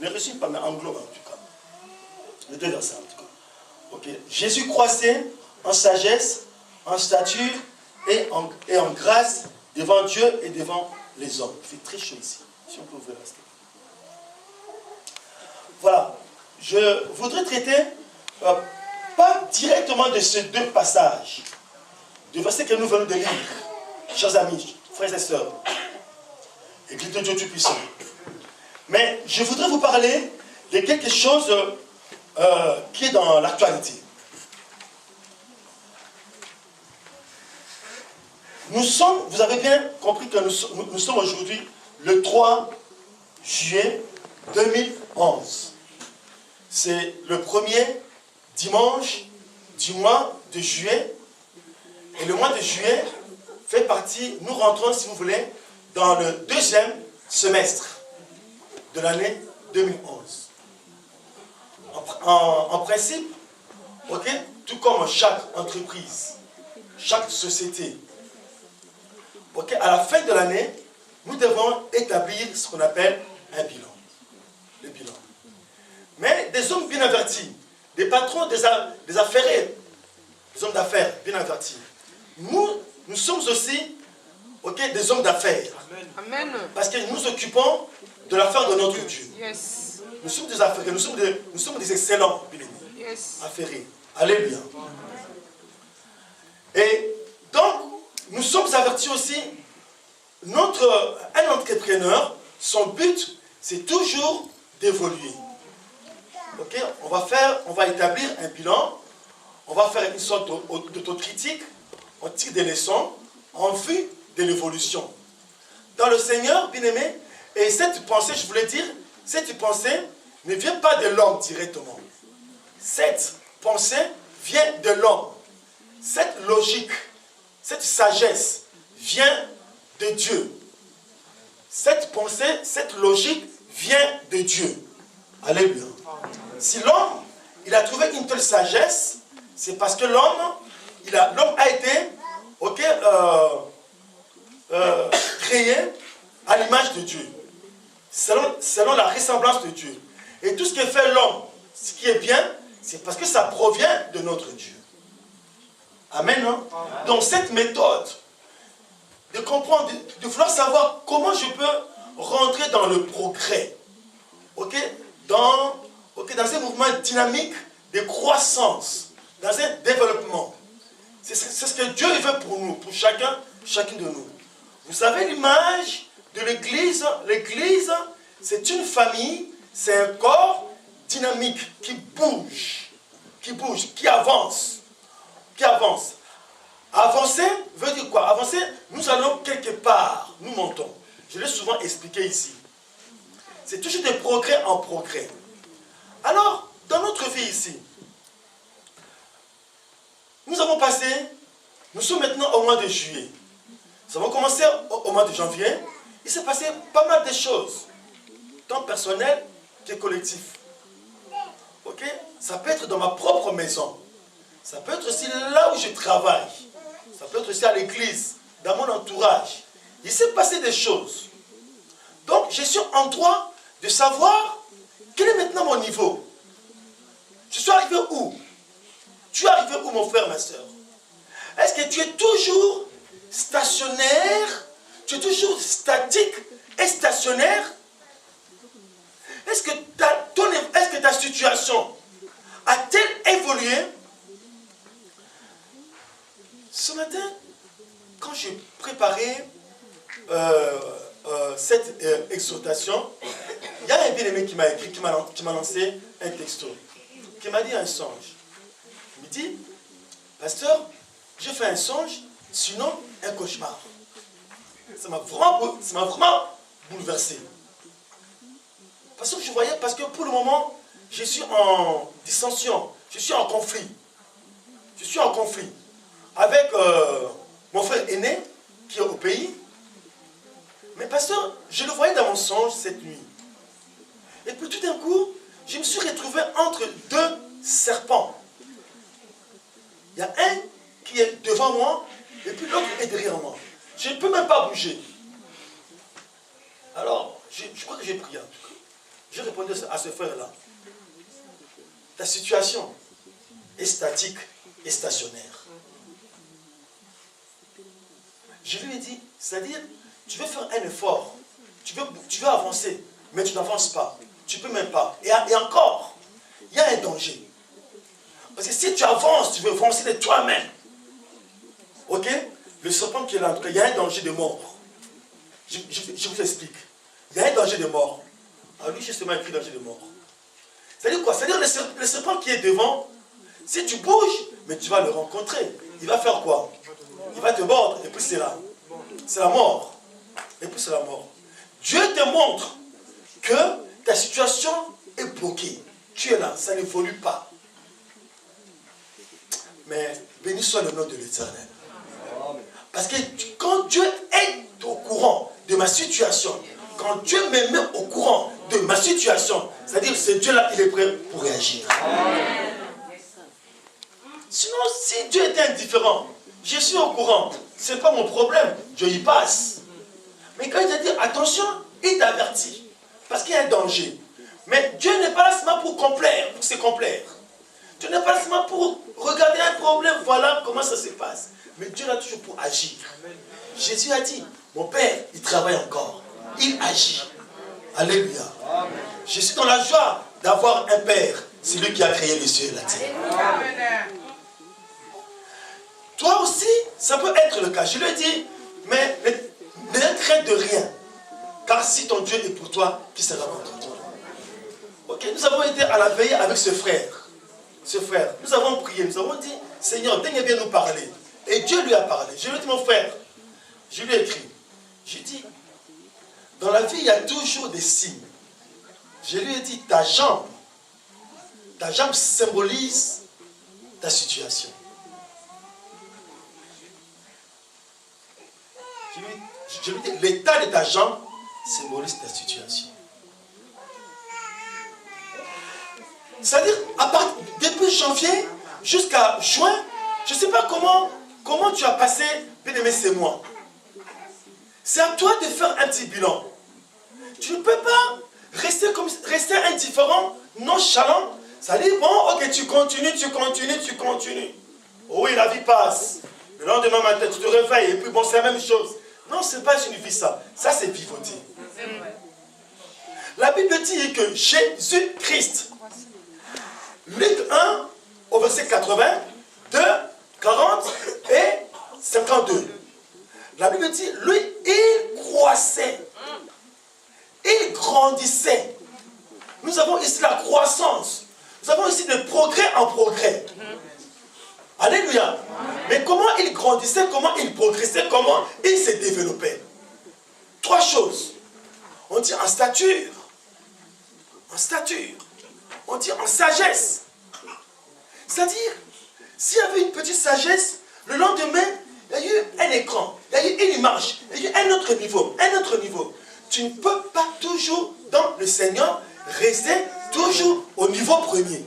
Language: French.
Ne résume pas, mais englobe en tout cas. Les deux versets en tout cas. Ok. Jésus croissait en sagesse, en stature et en grâce devant Dieu et devant les hommes. Il fait très chaud ici. Si on peut ouvrir la stèle. Voilà. Je voudrais traiter, pas directement de ces deux passages, de versets que nous venons de lire, chers amis, frères et sœurs, Église de Dieu Tout-Puissant. Mais je voudrais vous parler de quelque chose qui est dans l'actualité. Nous sommes, vous avez bien compris que nous sommes aujourd'hui le 3 juillet 2011. C'est le premier dimanche du mois de juillet. Et le mois de juillet fait partie, nous rentrons, si vous voulez, dans le deuxième semestre de l'année 2011. En principe, okay, tout comme chaque entreprise, chaque société, okay, à la fin de l'année, nous devons établir ce qu'on appelle un bilan. Le bilan. Mais des hommes bien avertis, des patrons, des affairés, des hommes d'affaires bien avertis, nous sommes aussi des hommes d'affaires. Amen. Parce que nous nous occupons de l'affaire de notre Dieu. Yes. Nous sommes des affairés, nous sommes des excellents bien-aimés. Yes. Affairés. Alléluia. Et donc, nous sommes avertis aussi, un entrepreneur, son but, c'est toujours d'évoluer. Okay? On va établir un bilan, on va faire une sorte d'autocritique, on tire des leçons en vue de l'évolution. Dans le Seigneur, bien-aimé, et cette pensée, je voulais dire, cette pensée ne vient pas de l'homme directement. Cette pensée vient de l'homme. Cette logique, cette sagesse vient de Dieu. Cette pensée, cette logique vient de Dieu. Alléluia. Si l'homme, il a trouvé une telle sagesse, c'est parce que l'homme a été créé à l'image de Dieu, selon la ressemblance de Dieu. Et tout ce que fait l'homme, ce qui est bien, c'est parce que ça provient de notre Dieu. Amen, non? Donc cette méthode de comprendre, de vouloir savoir comment je peux rentrer dans le progrès, dans un mouvement dynamique de croissance, dans un développement. C'est ce que Dieu veut pour nous, pour chacune de nous. Vous savez l'image de l'Église? L'Église, c'est une famille, c'est un corps dynamique qui bouge, qui avance. Avancer veut dire quoi? Avancer, nous allons quelque part, nous montons. Je l'ai souvent expliqué ici. C'est toujours de progrès en progrès. Alors, dans notre vie ici, nous sommes maintenant au mois de juillet. Nous avons commencé au mois de janvier. Il s'est passé pas mal de choses, tant personnel que collectif. Ça peut être dans ma propre maison. Ça peut être aussi là où je travaille. Ça peut être aussi à l'église, dans mon entourage. Il s'est passé des choses. Donc, je suis en droit de savoir quel est maintenant mon niveau. Je suis arrivé où? Tu es arrivé où, mon frère, ma soeur? Est-ce que tu es toujours stationnaire? Tu es toujours statique et stationnaire? Est-ce que ta situation a-t-elle évolué? Ce matin, quand j'ai préparé cette exhortation, il y a un bien-aimé qui m'a écrit, qui m'a lancé un texto, qui m'a dit un songe. Il me dit, pasteur, j'ai fait un songe, sinon un cauchemar. Ça m'a vraiment bouleversé. Parce que pour le moment, je suis en dissension, je suis en conflit. Je suis en conflit avec mon frère aîné qui est au pays. Mais pasteur, je le voyais dans mon songe cette nuit. Et puis tout d'un coup, je me suis retrouvé entre deux serpents. Il y a un qui est devant moi et puis l'autre est derrière moi. Je ne peux même pas bouger. Alors, je crois que j'ai prié en tout cas. je répondais à ce frère-là. Ta situation est statique et stationnaire. Je lui ai dit, c'est-à-dire, tu veux faire un effort, tu veux avancer, mais tu n'avances pas. Tu ne peux même pas. Et encore, il y a un danger. Parce que si tu avances, tu veux avancer de toi-même. Ok? Le serpent qui est là, en tout cas, il y a un danger de mort. Je vous explique. Il y a un danger de mort. Alors lui, justement, écrit danger de mort. C'est-à-dire quoi? C'est-à-dire le serpent qui est devant, si tu bouges, mais tu vas le rencontrer. Il va faire quoi? Il va te mordre, et puis c'est là. C'est la mort. Et puis c'est la mort. Dieu te montre que ta situation est bloquée. Tu es là, ça n'évolue pas. Mais béni soit le nom de l'Éternel. Parce que quand Dieu est au courant de ma situation, quand Dieu me met au courant de ma situation, c'est-à-dire ce Dieu-là, il est prêt pour réagir. Sinon, si Dieu était indifférent, je suis au courant, ce n'est pas mon problème, Dieu y passe. Mais quand il te dit attention, il t'avertit, parce qu'il y a un danger. Mais Dieu n'est pas là seulement pour complaire, pour se complaire. Dieu n'est pas là seulement pour regarder un problème, voilà comment ça se passe. Mais Dieu est là toujours pour agir. Jésus a dit, mon Père, il travaille encore. Il agit. Alléluia. Je suis dans la joie d'avoir un Père. C'est lui qui a créé les cieux et la terre. Toi aussi, ça peut être le cas. Je le dis, mais ne crains de rien. Car si ton Dieu est pour toi, qui sera contre toi? Ok, nous avons été à la veille avec ce frère. Nous avons prié, nous avons dit, Seigneur, daigne bien nous parler. Et Dieu lui a parlé. Je lui ai dit, mon frère, je lui ai écrit. J'ai dit, dans la vie, il y a toujours des signes. Je lui ai dit, ta jambe symbolise ta situation. Je lui ai dit, l'état de ta jambe symbolise ta situation. C'est-à-dire, depuis janvier jusqu'à juin, je ne sais pas comment tu as passé, bien-aimé, ces mois. C'est à toi de faire un petit bilan. Tu ne peux pas rester indifférent, nonchalant. Ça dit, bon, ok, tu continues. Oui, la vie passe. Le lendemain matin, tu te réveilles et puis bon, c'est la même chose. Non, ce n'est pas une vie ça. Ça, c'est vivoter. La Bible dit que Jésus-Christ, Luc 1, au verset 80, 2, 40 et 52. La Bible dit, lui, il croissait. Il grandissait. Nous avons ici la croissance. Nous avons ici de progrès en progrès. Alléluia. Mais comment il grandissait, comment il progressait, comment il se développait? Trois choses. On dit en stature. En stature. On dit en sagesse. C'est-à-dire, s'il y avait une petite sagesse, le lendemain, il y a eu un écran, il y a eu une image, il y a eu un autre niveau, Tu ne peux pas toujours, dans le Seigneur, rester toujours au niveau premier.